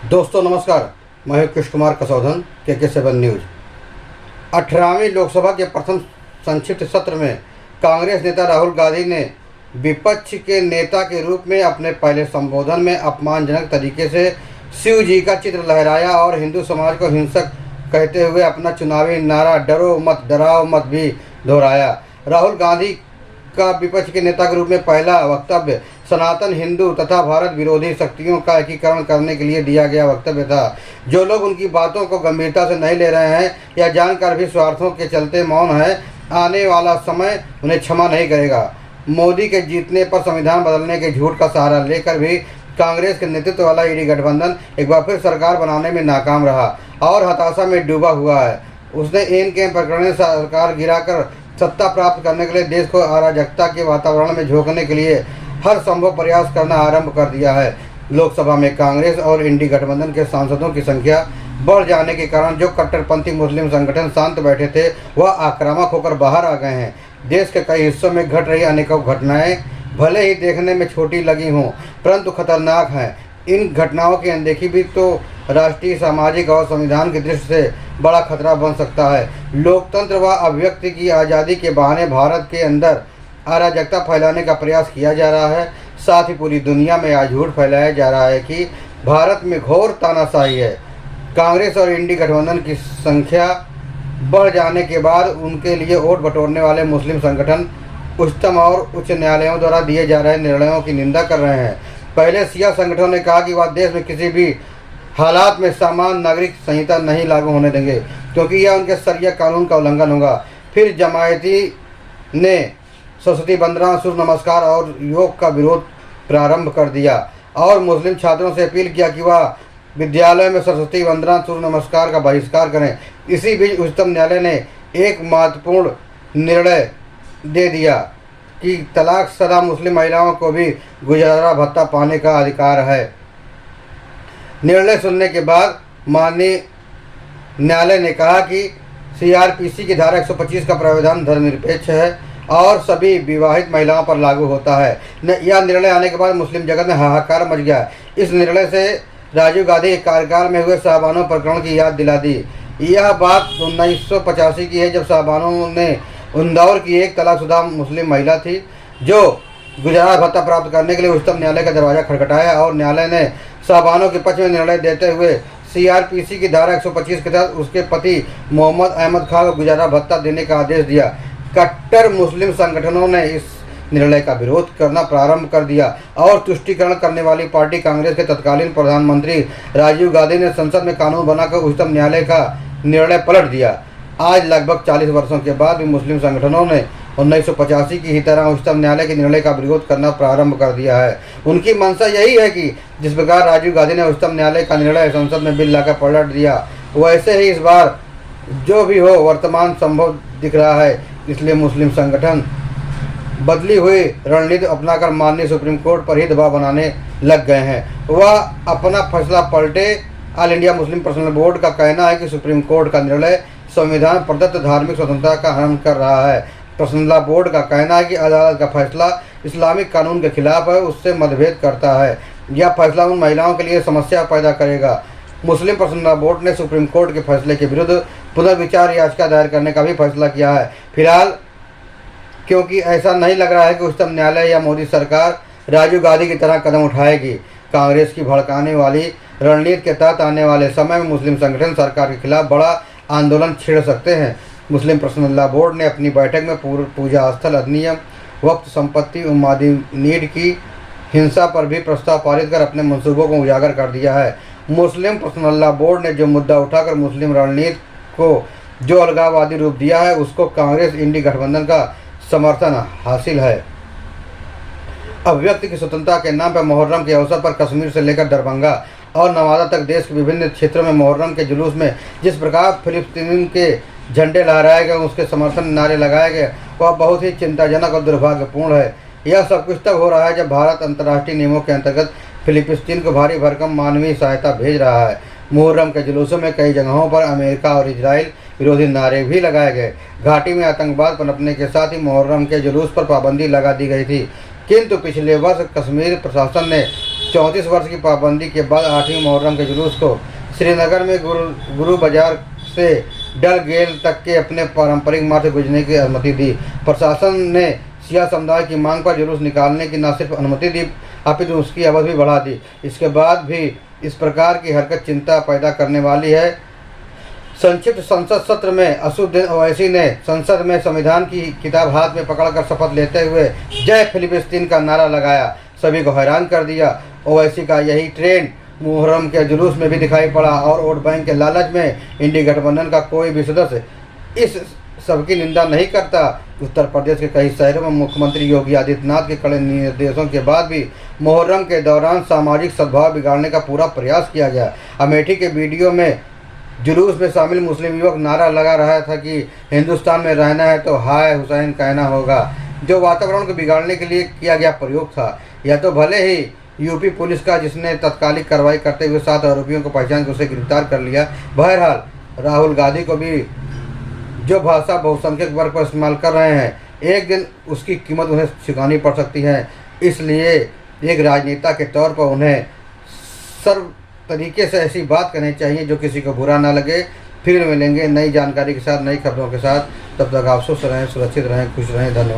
दोस्तों नमस्कार, मैं हूं कृष्ण कुमार कसौधन KK7 न्यूज। 18वीं लोकसभा के प्रथम संक्षिप्त सत्र में कांग्रेस नेता राहुल गांधी ने विपक्ष के नेता के रूप में अपने पहले संबोधन में अपमानजनक तरीके से शिव जी का चित्र लहराया और हिंदू समाज को हिंसक कहते हुए अपना चुनावी नारा डरो मत डराओ मत भी दोहराया। राहुल गांधी का विपक्ष के नेता के रूप में पहला वक्तव्य सनातन हिंदू तथा भारत विरोधी शक्तियों का एकीकरण करने के लिए दिया गया वक्तव्य था। जो लोग उनकी बातों को गंभीरता से नहीं ले रहे हैं या जानकर भी स्वार्थों के चलते मौन है, आने वाला समय उन्हें क्षमा नहीं करेगा। मोदी के जीतने पर संविधान बदलने के झूठ का सहारा लेकर भी कांग्रेस के नेतृत्व वाला ईडी गठबंधन एक बार फिर सरकार बनाने में नाकाम रहा और हताशा में डूबा हुआ है। उसने एन के प्रकरण में सरकार गिराकर सत्ता प्राप्त करने के लिए देश को अराजकता के वातावरण में झोंकने के लिए हर संभव प्रयास करना आरंभ कर दिया है। लोकसभा में कांग्रेस और इंडी गठबंधन के सांसदों की संख्या बढ़ जाने के कारण जो कट्टरपंथी मुस्लिम संगठन शांत बैठे थे वह आक्रामक होकर बाहर आ गए हैं। देश के कई हिस्सों में घट रही अनेकों घटनाएं भले ही देखने में छोटी लगी हों परंतु खतरनाक हैं। इन घटनाओं की अनदेखी भी तो राष्ट्रीय, सामाजिक और संविधान की दृष्टि से बड़ा खतरा बन सकता है। लोकतंत्र व अभिव्यक्ति की आज़ादी के बहाने भारत के अंदर अराजकता फैलाने का प्रयास किया जा रहा है। साथ ही पूरी दुनिया में आज झूठ फैलाया जा रहा है कि भारत में घोर तानाशाही है। कांग्रेस और इंडी गठबंधन की संख्या बढ़ जाने के बाद उनके लिए वोट बटोरने वाले मुस्लिम संगठन उच्चतम और उच्च न्यायालयों द्वारा दिए जा रहे निर्णयों की निंदा कर रहे हैं। पहले शिया संगठनों ने कहा कि वह देश में किसी भी हालात में समान नागरिक संहिता नहीं लागू होने देंगे क्योंकि यह उनके शरिया कानून का उल्लंघन होगा। फिर जमायती ने सरस्वती वंदना, सूर्य नमस्कार और योग का विरोध प्रारंभ कर दिया और मुस्लिम छात्रों से अपील किया कि वह विद्यालय में सरस्वती वंदना, सूर्य नमस्कार का बहिष्कार करें। इसी बीच उच्चतम न्यायालय ने एक महत्वपूर्ण निर्णय दे दिया कि तलाकशुदा मुस्लिम महिलाओं को भी गुजारा भत्ता पाने का अधिकार है। निर्णय सुनने के बाद माननीय न्यायालय ने कहा कि CRPC की धारा 125 का प्रावधान धर्मनिरपेक्ष है और सभी विवाहित महिलाओं पर लागू होता है। यह निर्णय आने के बाद मुस्लिम जगत में हाहाकार मच गया। इस निर्णय से राजीव गांधी के कार्यकाल में हुए शाहबानो प्रकरण की याद दिला दी। यह बात 1985 की है जब शाहबानो ने इंदौर की एक तलाकशुदा मुस्लिम महिला थी जो गुजारा भत्ता प्राप्त करने के लिए उच्चतम न्यायालय का दरवाजा खटखटाया और न्यायालय ने शाहबानो के पक्ष में निर्णय देते हुए CRPC की धारा 125 के तहत उसके पति मोहम्मद अहमद खान को गुजारा भत्ता देने का आदेश दिया। कट्टर मुस्लिम संगठनों ने इस निर्णय का विरोध करना प्रारंभ कर दिया और तुष्टीकरण करने वाली पार्टी कांग्रेस के तत्कालीन प्रधानमंत्री राजीव गांधी ने संसद में कानून बनाकर उच्चतम न्यायालय का निर्णय पलट दिया। आज लगभग 40 वर्षों के बाद भी मुस्लिम संगठनों ने 1985 की ही तरह उच्चतम न्यायालय के निर्णय का विरोध करना प्रारंभ कर दिया है। उनकी मंशा यही है कि जिस प्रकार राजीव गांधी ने उच्चतम न्यायालय का निर्णय संसद में बिल लाकर पलट दिया वैसे ही इस बार जो भी हो वर्तमान संभव दिख रहा है। इसलिए मुस्लिम संगठन बदली हुई रणनीति अपनाकर माननीय सुप्रीम कोर्ट पर ही दबाव बनाने लग गए हैं। वह अपना फैसला पलटे। All India Muslim personal board का कहना है कि सुप्रीम कोर्ट का निर्णय संविधान प्रदत्त धार्मिक स्वतंत्रता का हनन कर रहा है। पर्सनल बोर्ड का कहना है कि अदालत का फैसला इस्लामिक कानून के खिलाफ है, उससे मतभेद करता है। यह फैसला उन महिलाओं के लिए समस्या पैदा करेगा। मुस्लिम पर्सनल बोर्ड ने सुप्रीम कोर्ट के फैसले के विरुद्ध पुनर्विचार याचिका दायर करने का भी फैसला किया है। फिलहाल क्योंकि ऐसा नहीं लग रहा है कि उच्चतम न्यायालय या मोदी सरकार राजीव गांधी की तरह कदम उठाएगी। कांग्रेस की भड़काने वाली रणनीति के तहत आने वाले समय में मुस्लिम संगठन सरकार के खिलाफ बड़ा आंदोलन छेड़ सकते हैं। मुस्लिम पर्सनल लॉ बोर्ड ने अपनी बैठक में पूजा स्थल अधिनियम, वक्फ संपत्ति, उम्मादी नीड की हिंसा पर भी प्रस्ताव पारित कर अपने मंसूबों को उजागर कर दिया है। मुस्लिम पर्सनल लॉ बोर्ड ने जो मुद्दा उठाकर मुस्लिम रणनीति को जो अलगाववादी रूप दिया है उसको कांग्रेस इंडी गठबंधन का समर्थन हासिल है। अभिव्यक्ति की स्वतंत्रता के नाम पर मुहर्रम के अवसर पर कश्मीर से लेकर दरभंगा और नवादा तक देश के विभिन्न क्षेत्रों में मुहर्रम के जुलूस में जिस प्रकार फिलिस्तीन के झंडे लहराए गए, उसके समर्थन नारे लगाए गए, वह बहुत ही चिंताजनक और दुर्भाग्यपूर्ण है। यह सब कुछ तब हो रहा है जब भारत अंतर्राष्ट्रीय नियमों के अंतर्गत फिलिस्तीन को भारी भरकम मानवीय सहायता भेज रहा है। मुहर्रम के जुलूसों में कई जगहों पर अमेरिका और इजराइल विरोधी नारे भी लगाए गए। घाटी में आतंकवाद पनपने के साथ ही मुहर्रम के जुलूस पर पाबंदी लगा दी गई थी, किंतु पिछले वर्ष कश्मीर प्रशासन ने 34 वर्ष की पाबंदी के बाद 8वीं मुहर्रम के जुलूस को श्रीनगर में गुरु बाजार से डल गेल तक के अपने पारंपरिक मार्ग से गुजरने की अनुमति दी। प्रशासन ने शिया समुदाय की मांग पर जुलूस निकालने की न सिर्फ अनुमति दी अपितु उसकी अवधि भी बढ़ा दी। इसके बाद भी इस प्रकार की हरकत चिंता पैदा करने वाली है। संक्षिप्त संसद सत्र में असदुद्दीन ओवैसी ने संसद में संविधान की किताब हाथ में पकड़कर शपथ लेते हुए जय फिलिस्तीन का नारा लगाया, सभी को हैरान कर दिया। ओवैसी का यही ट्रेंड मुहर्रम के जुलूस में भी दिखाई पड़ा और वोट बैंक के लालच में इंडी गठबंधन का कोई भी सदस्य इस सबकी निंदा नहीं करता। उत्तर प्रदेश के कई शहरों में मुख्यमंत्री योगी आदित्यनाथ के कड़े निर्देशों के बाद भी मुहर्रम के दौरान सामाजिक सद्भाव बिगाड़ने का पूरा प्रयास किया गया। अमेठी के वीडियो में जुलूस में शामिल मुस्लिम युवक नारा लगा रहा था कि हिंदुस्तान में रहना है तो हाय हुसैन कहना होगा, जो वातावरण को बिगाड़ने के लिए किया गया प्रयोग था। यह तो भले ही यूपी पुलिस का, जिसने तत्कालिक कार्रवाई करते हुए 7 आरोपियों को पहचान कर उसे गिरफ्तार कर लिया। बहरहाल राहुल गांधी को भी जो भाषा बहुसंख्यक वर्ग पर इस्तेमाल कर रहे हैं, एक दिन उसकी कीमत उन्हें चुकानी पड़ सकती है। इसलिए एक राजनेता के तौर पर उन्हें सर्व तरीके से ऐसी बात करनी चाहिए जो किसी को बुरा ना लगे। फिर मिलेंगे नई जानकारी के साथ, नई खबरों के साथ। तब तक आप स्वस्थ रहें, सुरक्षित रहें, खुश रहें। धन्यवाद।